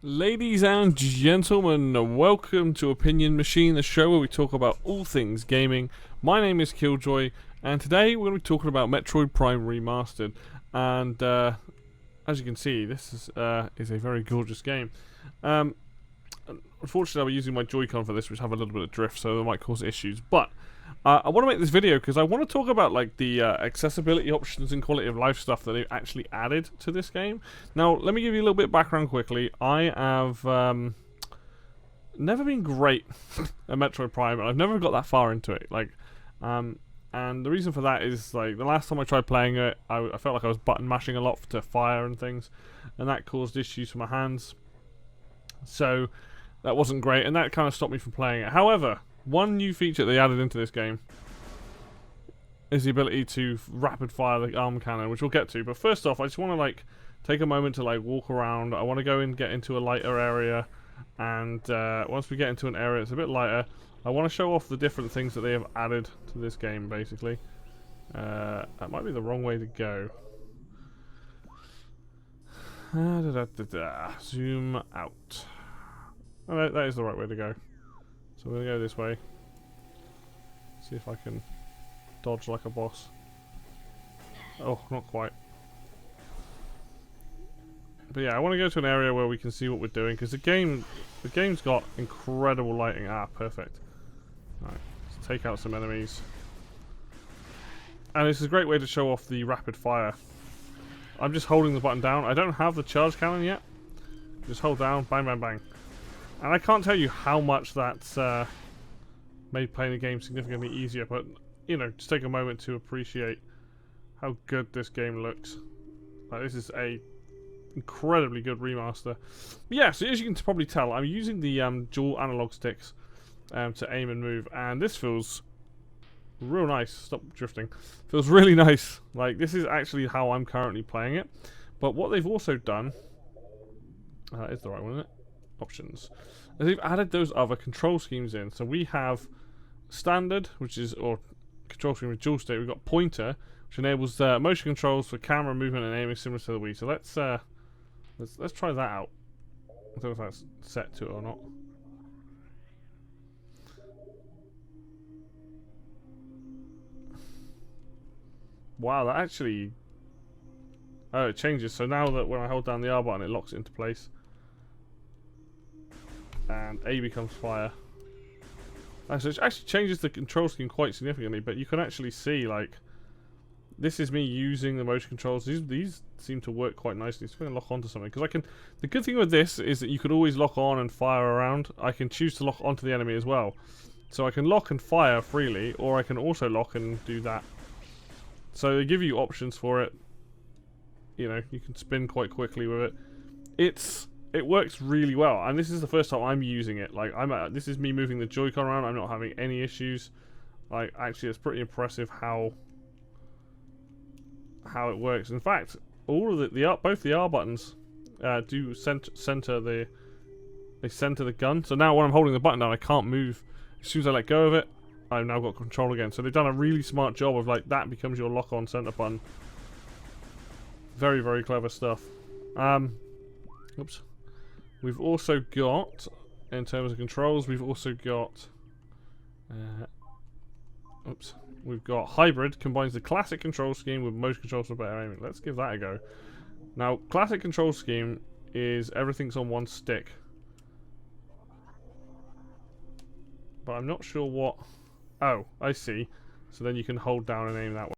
Ladies and gentlemen, welcome to Opinion Machine, the show where we talk about all things gaming. My name is Killjoy, and today we're going to be talking about Metroid Prime Remastered. And as you can see, this is a very gorgeous game. Unfortunately, I'll be using my Joy-Con for this, which have a little bit of drift, so it might cause issues. But I want to make this video because I want to talk about like the accessibility options and quality of life stuff that they've actually added to this game. Now, let me give you a little bit of background quickly. I have never been great at Metroid Prime, and I've never got that far into it. And the reason for that is like the last time I tried playing it, I felt like I was button mashing a lot to fire and things, and that caused issues for my hands. So that wasn't great, and that kind of stopped me from playing it. However, one new feature they added into this game is the ability to rapid fire the arm cannon, which we'll get to. But first off, I just want to like take a moment to like walk around. I want to go and get into a lighter area, and once we get into an area that's a bit lighter, I want to show off the different things that they have added to this game. Basically, that might be the wrong way to go. Zoom out. Oh, that is the right way to go. So we're going to go this way. See if I can dodge like a boss. Oh, not quite. But yeah, I want to go to an area where we can see what we're doing, because the game's got incredible lighting. Ah, perfect. Alright, let's take out some enemies. And this is a great way to show off the rapid fire. I'm just holding the button down. I don't have the charge cannon yet. Just hold down, bang, bang, bang. And I can't tell you how much that's made playing the game significantly easier, but, you know, just take a moment to appreciate how good this game looks. Like, this is a incredibly good remaster. But yeah, so as you can probably tell, I'm using the dual analog sticks to aim and move, and this feels real nice. Stop drifting. Feels really nice. Like, this is actually how I'm currently playing it. But what they've also done... is the right one, isn't it? Options. As they've added those other control schemes in. So we have standard, which is, or control scheme with dual stick. We've got pointer, which enables motion controls for camera movement and aiming similar to the Wii. So let's try that out. I don't know if that's set to it or not. Wow, that actually... Oh, it changes. So now that when I hold down the R button, it locks it into place. And A becomes fire. So it actually changes the control scheme quite significantly, but you can actually see, like, this is me using the motion controls. These seem to work quite nicely. So I'm going to lock onto something, because I can... The good thing with this is that you could always lock on and fire around. I can choose to lock onto the enemy as well. So I can lock and fire freely, or I can also lock and do that. So they give you options for it. You know, you can spin quite quickly with it. It works really well, and this is the first time I'm using it. Like, this is me moving the Joy-Con around. I'm not having any issues. Like, actually, it's pretty impressive how it works. In fact, all of both the R buttons do center the gun. So now when I'm holding the button down, I can't move. As soon as I let go of it, I've now got control again. So they've done a really smart job of like that becomes your lock-on center button. Very, very clever stuff. Oops. We've also got, in terms of controls, we've also got, we've got hybrid, combines the classic control scheme with motion controls for better aiming. Let's give that a go. Now, classic control scheme is everything's on one stick. But I'm not sure what... Oh, I see. So then you can hold down and aim that way.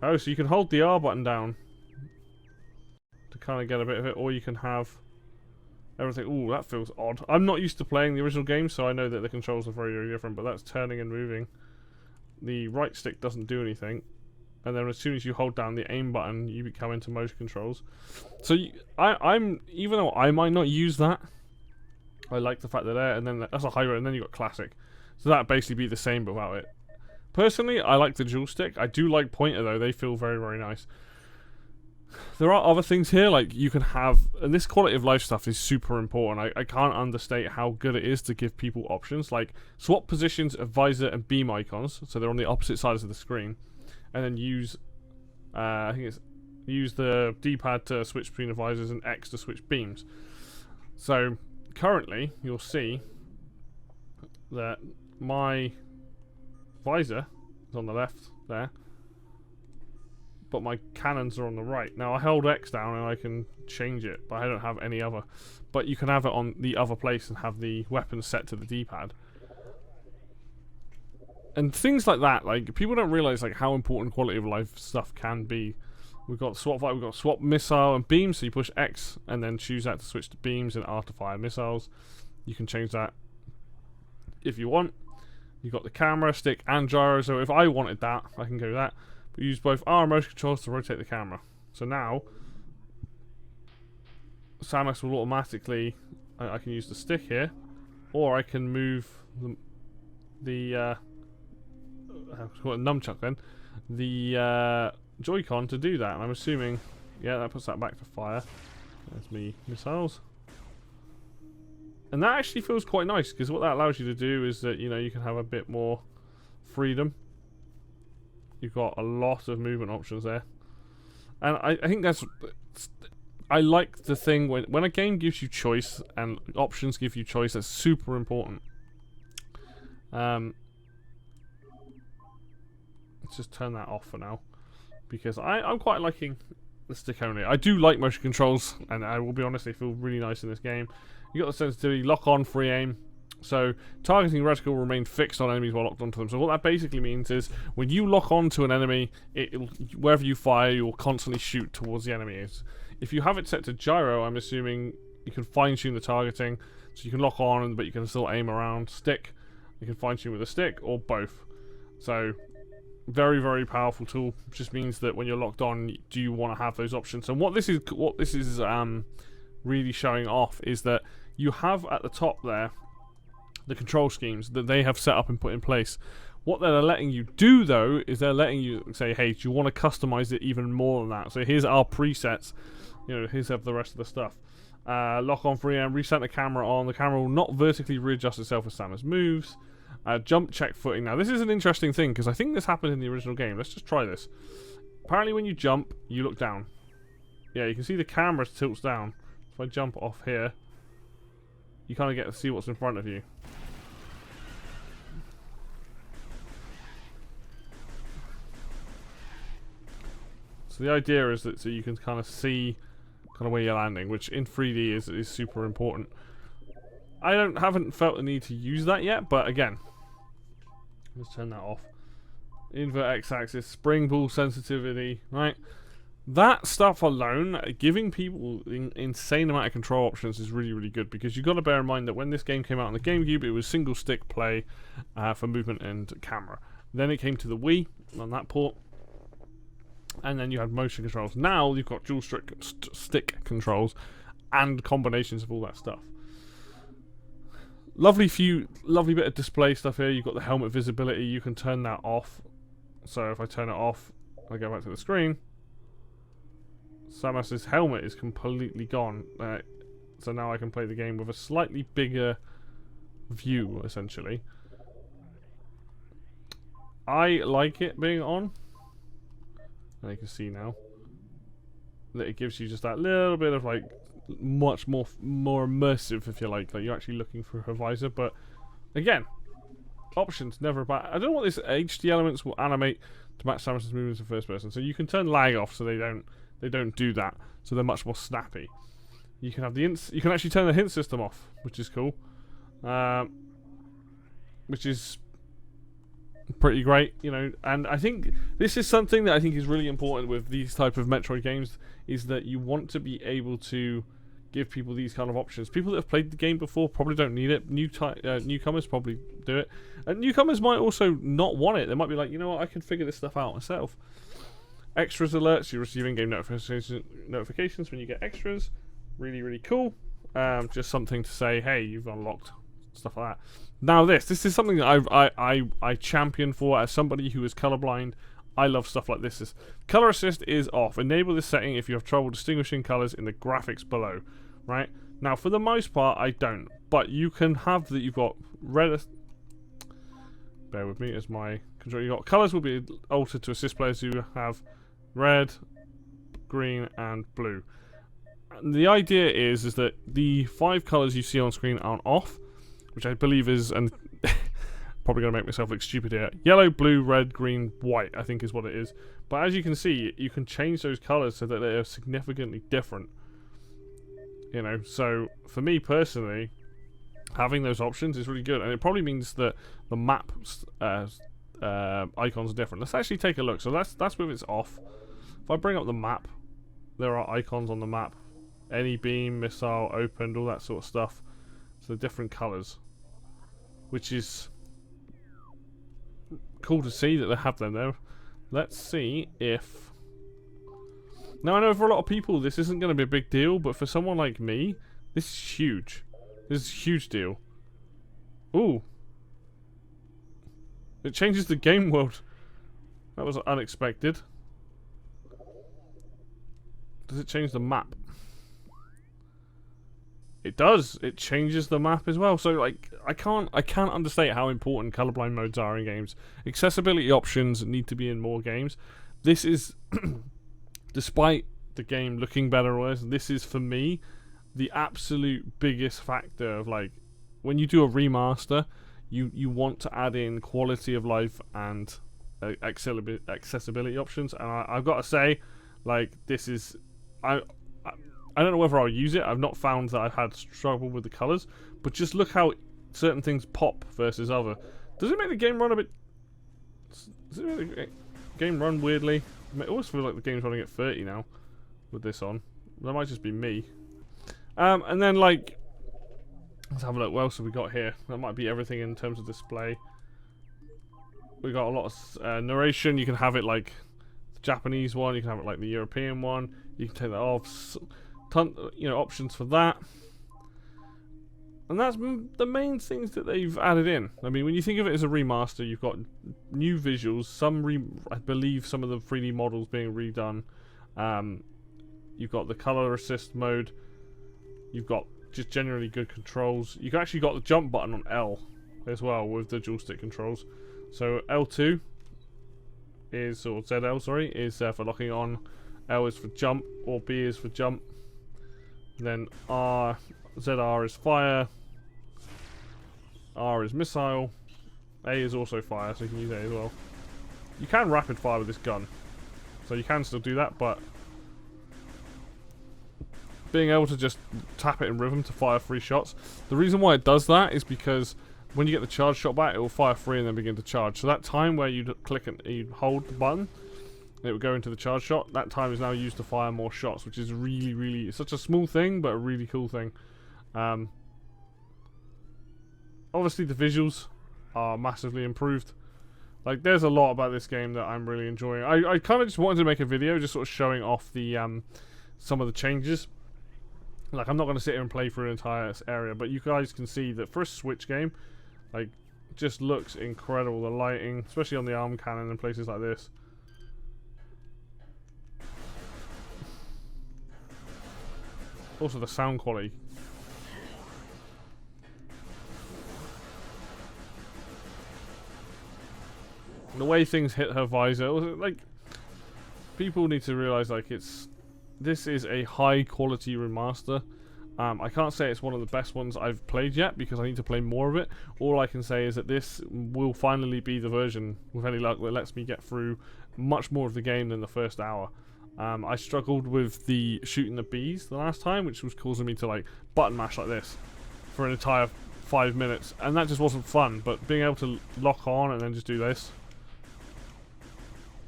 Oh, so you can hold the R button down to kind of get a bit of it, or you can have everything. Ooh, that feels odd. I'm not used to playing the original game, so I know that the controls are very, very different, but that's turning and moving. The right stick doesn't do anything, and then as soon as you hold down the aim button, you come into motion controls. So I'm even though I might not use that, I like the fact that there, and then that's a hybrid, and then you got classic. So that'd basically be the same but without it. Personally, I like the dual stick. I do like pointer though. They feel very, very nice. There are other things here, like you can have, and this quality of life stuff is super important. I can't understate how good it is to give people options, like swap positions of visor and beam icons, so they're on the opposite sides of the screen, and then use, I think it's use the D-pad to switch between the visors and X to switch beams. So currently, you'll see that my visor is on the left there, but my cannons are on the right. Now I held X down and I can change it, but I don't have any other. But you can have it on the other place and have the weapons set to the D-pad. And things like that, like, people don't realise like how important quality of life stuff can be. We've got swap fight, we've got swap missile and beams, so you push X and then choose that to switch to beams and R to fire missiles. You can change that if you want. You've got the camera, stick and gyro, so if I wanted that, I can go that. But use both R and motion controls to rotate the camera. So now, Samus will automatically, I can use the stick here, or I can move the call it a nunchuck then, the Joy-Con to do that, and I'm assuming, yeah, that puts that back to fire. There's me missiles. And that actually feels quite nice, because what that allows you to do is that, you know, you can have a bit more freedom. You've got a lot of movement options there. And I think that's... I like the thing when a game gives you choice, and options give you choice, that's super important. Let's just turn that off for now, because I'm quite liking the stick only. I do like motion controls, and I will be honest, they feel really nice in this game. You got the sensitivity, lock on, free aim. So targeting reticle will remain fixed on enemies while locked onto them. So what that basically means is when you lock onto an enemy, wherever you fire, you'll constantly shoot towards the enemies. If you have it set to gyro, I'm assuming you can fine-tune the targeting, so you can lock on, but you can still aim around. Stick, you can fine-tune with a stick, or both. So very, very powerful tool. Just means that when you're locked on, do you want to have those options? And what this is really showing off is that you have at the top there the control schemes that they have set up and put in place. What they're letting you do though is they're letting you say, hey, do you want to customize it even more than that? So here's our presets, you know, here's the rest of the stuff. Lock on free aim, reset the camera on. The camera will not vertically readjust itself as Samus moves. Jump check footing. Now this is an interesting thing because I think this happened in the original game. Let's just try this. Apparently when you jump, you look down. Yeah, you can see the camera tilts down. If I jump off here, you kind of get to see what's in front of you. So the idea is that so you can kind of see kind of where you're landing, which in 3D is super important. I haven't felt the need to use that yet, but again, let's turn that off. Invert X-axis, spring ball sensitivity, right? That stuff alone, giving people an insane amount of control options is really, really good, because you've got to bear in mind that when this game came out on the GameCube, it was single stick play for movement and camera. Then it came to the Wii on that port, and then you had motion controls. Now you've got dual stick controls and combinations of all that stuff. Lovely bit of display stuff here. You've got the helmet visibility. You can turn that off. So if I turn it off, I go back to the screen. Samus's helmet is completely gone. So now I can play the game with a slightly bigger view, essentially. I like it being on. And you can see now that it gives you just that little bit of like much more immersive, if you like you're actually looking for a visor. But again, options never bad. I don't know what this HD elements will animate to match Samus's movements in first person, so you can turn lag off so they don't do that, so they're much more snappy. You can have the you can actually turn the hint system off, which is cool, which is pretty great, you know. And I think this is something that I think is really important with these type of Metroid games, is that you want to be able to give people these kind of options. People that have played the game before probably don't need it. Newcomers probably do it, and newcomers might also not want it. They might be like, you know what, I can figure this stuff out myself. Extras alerts, you receive in-game notifications when you get extras. Really, really cool. Just something to say, hey, you've unlocked stuff like that. Now this is something that I champion for as somebody who is colorblind. I love stuff like this. Color assist is off. Enable this setting if you have trouble distinguishing colors in the graphics below. Right? Now for the most part I don't, but you can have that. You've got red. Bear with me as my control. You've got colors will be altered to assist players who have red, green, and blue. And the idea is that the 5 colours you see on screen aren't off, which I believe is, and probably going to make myself look stupid here, yellow, blue, red, green, white, I think is what it is. But as you can see, you can change those colours so that they are significantly different. You know, so for me personally, having those options is really good, and it probably means that the map icons are different. Let's actually take a look. So that's with it's off. If I bring up the map, there are icons on the map. Any beam, missile, opened, all that sort of stuff. So different colours, which is cool to see that they have them there. Let's see if... Now I know for a lot of people this isn't going to be a big deal, but for someone like me, this is huge. This is a huge deal. Ooh. It changes the game world. That was unexpected. Does it change the map? It does. It changes the map as well. So like I can't understate how important colorblind modes are in games. Accessibility options need to be in more games. This is despite the game looking better or worse, this is for me the absolute biggest factor of like when you do a remaster, you want to add in quality of life and accessibility options, and I've got to say, like, this is I don't know whether I'll use it. I've not found that I've had trouble with the colours, but just look how certain things pop versus other. Does it make the game run a bit? Does it make the game run weirdly? It always feels like the game's running at 30 now with this on. That might just be me. And then like, let's have a look. What else have we got here? That might be everything in terms of display. We got a lot of narration. You can have it like the Japanese one. You can have it like the European one. You can take that off. You know, options for that. And that's the main things that they've added in. I mean, when you think of it as a remaster, you've got new visuals. I believe some of the 3D models being redone. You've got the color assist mode. You've got just generally good controls. You've actually got the jump button on L as well with the dual stick controls. So L2 is, or ZL, sorry, is for locking on. L is for jump, or B is for jump. Then ZR is fire. R is missile. A is also fire, so you can use A as well. You can rapid fire with this gun, so you can still do that, but being able to just tap it in rhythm to fire 3 shots. The reason why it does that is because when you get the charge shot back, it will fire 3 and then begin to charge. So that time where you click and you hold the button, it will go into the charge shot. That time is now used to fire more shots, which is really, really, it's such a small thing, but a really cool thing. Obviously the visuals are massively improved. Like, there's a lot about this game that I'm really enjoying. I kind of just wanted to make a video just sort of showing off the some of the changes. Like, I'm not going to sit here and play through an entire area, but you guys can see that for a Switch game, like, just looks incredible. The lighting, especially on the arm cannon and places like this. Also the sound quality. The way things hit her visor, like, people need to realize, like, this is a high quality remaster. I can't say it's one of the best ones I've played yet because I need to play more of it. All I can say is that this will finally be the version, with any luck, that lets me get through much more of the game than the first hour. I struggled with the shooting the bees the last time, which was causing me to like button mash like this for an entire 5 minutes, and that just wasn't fun. But being able to lock on and then just do this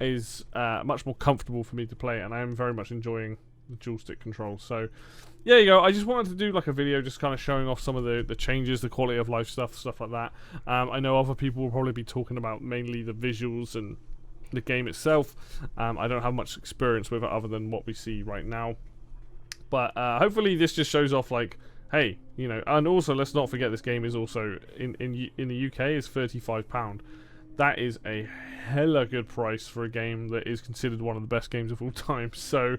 is much more comfortable for me to play, and I am very much enjoying the dual stick controls. So yeah, you go. I just wanted to do like a video just kind of showing off some of the changes, the quality of life stuff like that. I know other people will probably be talking about mainly the visuals and the game itself. I don't have much experience with it other than what we see right now, but hopefully this just shows off, like, hey, you know. And also, let's not forget, this game is also in the UK is £35. That is a hella good price for a game that is considered one of the best games of all time. So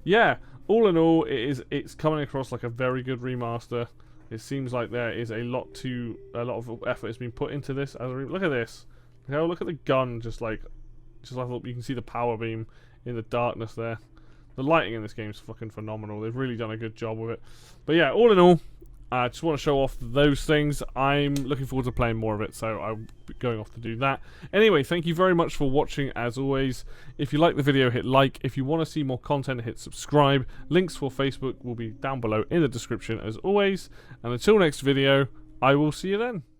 yeah, all in all, it's coming across like a very good remaster. It seems like there is a lot of effort has been put into this. Look at this. Look at the gun, just like you can see the power beam in the darkness there. The lighting in this game is fucking phenomenal. They've really done a good job with it. But yeah, all in all, I just want to show off those things. I'm looking forward to playing more of it, so I'll be going off to do that. Anyway, thank you very much for watching, as always. If you like the video, hit like. If you want to see more content, hit subscribe. Links for Facebook will be down below in the description, as always. And until next video, I will see you then.